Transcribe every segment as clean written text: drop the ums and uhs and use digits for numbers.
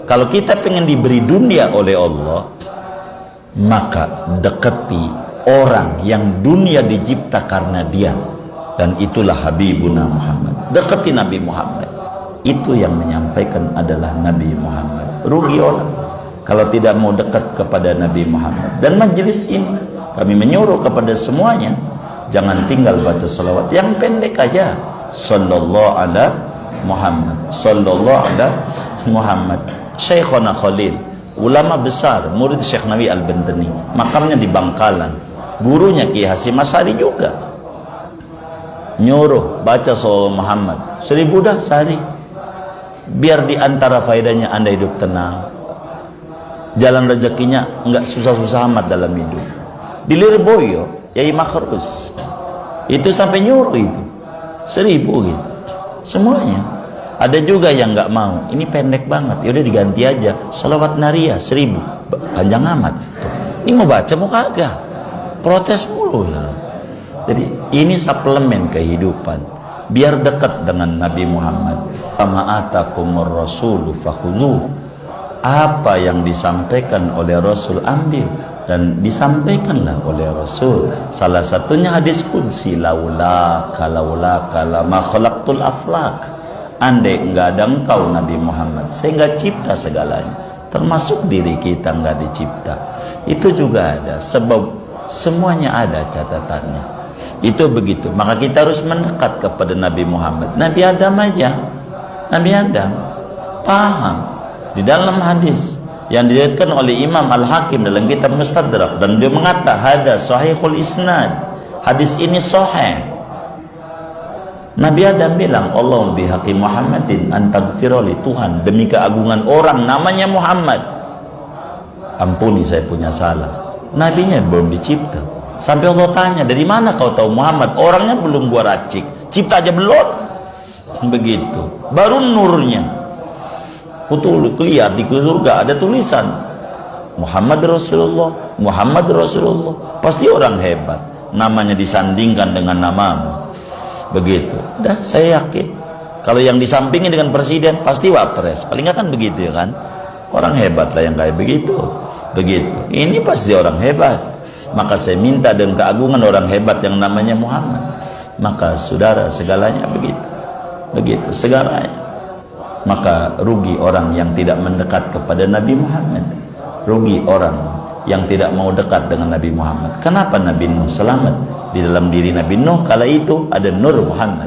Kalau kita pengen diberi dunia oleh Allah, maka dekati orang yang dunia dicipta karena dia, dan itulah Habibuna Muhammad. Dekati Nabi Muhammad. Itu yang menyampaikan adalah Nabi Muhammad. Rugi orang kalau tidak mau dekat kepada Nabi Muhammad. Dan majelis ini kami menyuruh kepada semuanya, jangan tinggal baca salawat yang pendek aja. Sallallahu ala Muhammad, sallallahu ala Muhammad. Syekhona Khalil, ulama besar, murid Syekh Nabi Al-Bantani, makamnya di Bangkalan. Gurunya Ki Hasyim Asy'ari juga nyuruh baca sallallahu Muhammad 1000 dah sehari, biar di antara faedahnya Anda hidup tenang, jalan rezekinya enggak susah-susah amat dalam hidup. Di Lirboyo Yai Makhrus itu sampai nyuruh itu 1000 gitu semuanya. Ada juga yang nggak mau, ini pendek banget, yaudah diganti aja salawat nariyah 1000, panjang amat tuh. Ini mau baca mau kagak, protes mulu ya. Jadi ini suplemen kehidupan biar dekat dengan Nabi Muhammad. Kama atakumur rasulu fakhudhu, apa yang disampaikan oleh Rasul ambil, dan disampaikanlah oleh Rasul. Salah satunya hadis qudsi, laulaka lama khalaqtul aflak. Andai enggak ada engkau Nabi Muhammad, saya enggak cipta segalanya, termasuk diri kita enggak dicipta. Itu juga ada sebab, semuanya ada catatannya. Itu begitu. Maka kita harus mendekat kepada Nabi Muhammad. Nabi Adam aja, Nabi Adam paham di dalam hadis yang diriwayatkan oleh Imam Al-Hakim dalam kitab Mustadrak, dan dia mengatakan hada sahihul isnad, hadis ini sahih. Nabi Adam bilang, Allah bihaqi Muhammadin antagfiroli, Tuhan demi keagungan orang namanya Muhammad, ampuni saya punya salah. Nabinya belum dicipta, sampai Allah tanya, dari mana kau tahu Muhammad? Orangnya belum gua racik, cipta aja belum. Begitu, baru nurnya kutul lihat di surga ada tulisan Muhammad Rasulullah, Muhammad Rasulullah. Pasti orang hebat, namanya disandingkan dengan namamu. Begitu. Dah saya yakin kalau yang disampingin dengan presiden pasti wapres. Paling nggak kan begitu ya kan? Orang hebat lah yang kayak begitu. Begitu. Ini pasti orang hebat. Maka saya minta dengan keagungan orang hebat yang namanya Muhammad. Maka saudara segalanya begitu. Begitu segalanya. Maka rugi orang yang tidak mendekat kepada Nabi Muhammad. Rugi orang yang tidak mau dekat dengan Nabi Muhammad. Kenapa Nabi Nuh selamat? Di dalam diri Nabi Nuh kala itu ada Nur Muhammad.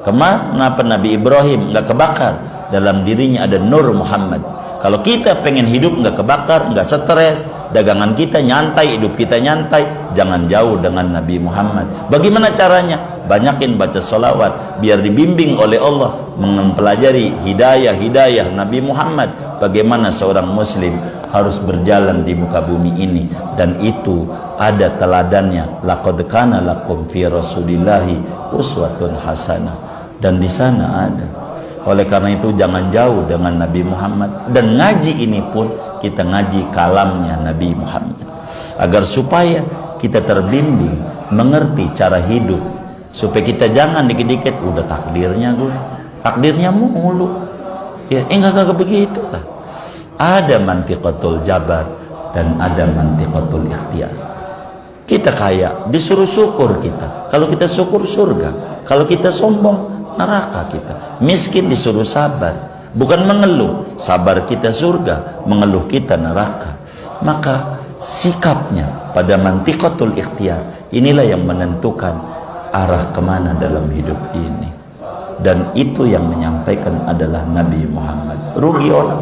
Kenapa Nabi Ibrahim nggak kebakar? Dalam dirinya ada Nur Muhammad. Kalau kita pengen hidup nggak kebakar, nggak stres, dagangan kita nyantai, hidup kita nyantai, jangan jauh dengan Nabi Muhammad. Bagaimana caranya? Banyakin baca sholawat biar dibimbing oleh Allah mempelajari hidayah Nabi Muhammad. Bagaimana seorang muslim harus berjalan di muka bumi ini, dan itu ada teladannya. Laqad kana lakum fi rasulillahi uswatun hasanah, dan di sana ada. Oleh karena itu jangan jauh dengan Nabi Muhammad, dan ngaji ini pun kita ngaji kalamnya Nabi Muhammad agar supaya kita terbimbing mengerti cara hidup, supaya kita jangan dikit-dikit udah takdirnya mulu ya. Enggak begitu lah. Ada mantiqatul jabar dan ada mantiqatul ikhtiar. Kita kaya disuruh syukur kita, kalau kita syukur surga. Kalau kita sombong neraka kita. Miskin disuruh sabar, bukan mengeluh. Sabar kita surga, mengeluh kita neraka. Maka sikapnya pada mantiqatul ikhtiar, inilah yang menentukan arah kemana dalam hidup ini. Dan itu yang menyampaikan adalah Nabi Muhammad. Rugi orang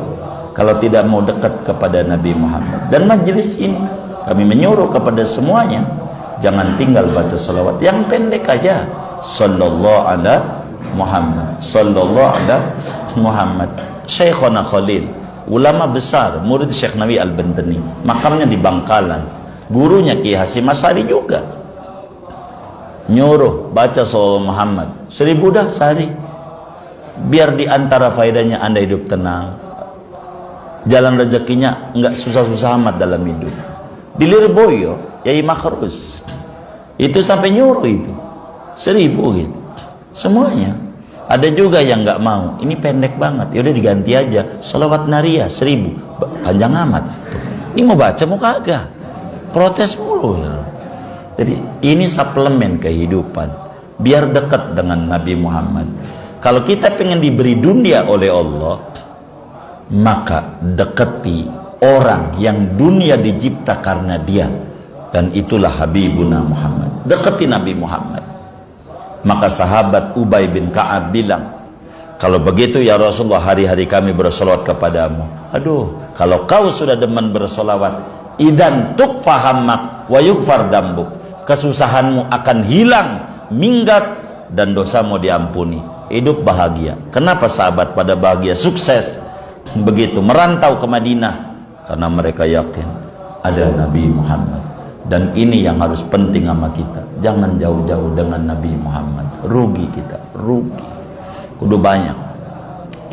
kalau tidak mau dekat kepada Nabi Muhammad. Dan majelis ini kami menyuruh kepada semuanya, jangan tinggal baca salawat yang pendek aja. Sallallahu ala Muhammad, sallallahu ala Muhammad. Syekhona Khalil, ulama besar, murid Syekh Nabi Al-Bantani, makamnya di Bangkalan. Gurunya Ki Hasyim Asy'ari juga nyuruh baca sallallahu Muhammad 1000 dah sehari, biar di antara faedahnya Anda hidup tenang, jalan rezekinya enggak susah-susah amat dalam hidup. Di Lirboyo Yai Makhrus itu sampai nyuruh itu 1000 gitu semuanya. Ada juga yang nggak mau, ini pendek banget, ya udah diganti aja, sholawat nariyah 1000, panjang amat. Tuh. Ini mau baca mau kagak, protes mulu. Ya. Jadi ini suplemen kehidupan, biar dekat dengan Nabi Muhammad. Kalau kita pengen diberi dunia oleh Allah, maka dekati orang yang dunia dicipta karena dia, dan itulah Habibuna Muhammad. Dekati Nabi Muhammad. Maka sahabat Ubay bin Ka'ab bilang, kalau begitu ya Rasulullah, hari-hari kami bersolawat kepadamu. Aduh, kalau kau sudah demen bersolawat, idan tukfahammak wa yugfar dambuk, kesusahanmu akan hilang, minggat, dan dosamu diampuni. Hidup bahagia. Kenapa sahabat pada bahagia? Sukses. Begitu merantau ke Madinah, karena mereka yakin ada Nabi Muhammad. Dan ini yang harus penting sama kita. Jangan jauh-jauh dengan Nabi Muhammad. Rugi kita, rugi. Kudu banyak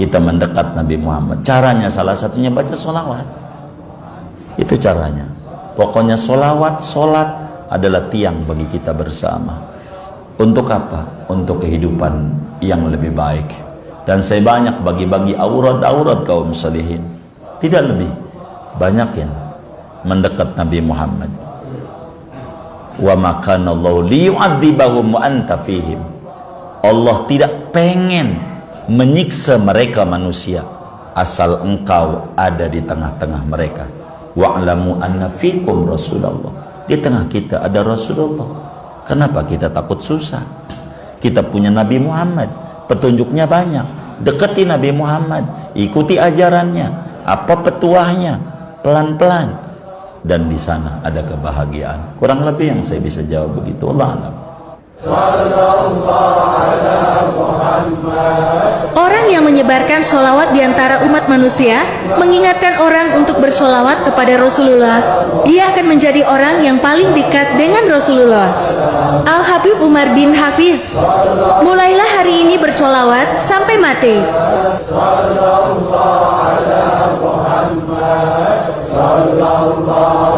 kita mendekat Nabi Muhammad. Caranya salah satunya baca sholawat. Itu caranya. Pokoknya sholawat, sholat adalah tiang bagi kita bersama. Untuk apa? Untuk kehidupan yang lebih baik. Dan saya banyak bagi-bagi aurat-aurat kaum salihin. Tidak lebih. Banyakin mendekat Nabi Muhammad. Wa makanallahu liyu'adzibahum wa anta fihim. Allah tidak pengen menyiksa mereka manusia asal engkau ada di tengah-tengah mereka. Wa'lamu anna fikum Rasulullah. Di tengah kita ada Rasulullah. Kenapa kita takut susah? Kita punya Nabi Muhammad, petunjuknya banyak. Dekati Nabi Muhammad, ikuti ajarannya, apa petuahnya, pelan-pelan. Dan di sana ada kebahagiaan. Kurang lebih yang saya bisa jawab begitu. Allah alam. Orang yang menyebarkan sholawat di antara umat manusia mengingatkan orang untuk bersolawat kepada Rasulullah. Dia akan menjadi orang yang paling dekat dengan Rasulullah. Al-Habib Umar bin Hafiz, mulailah hari ini bersolawat sampai mati. Sallallahu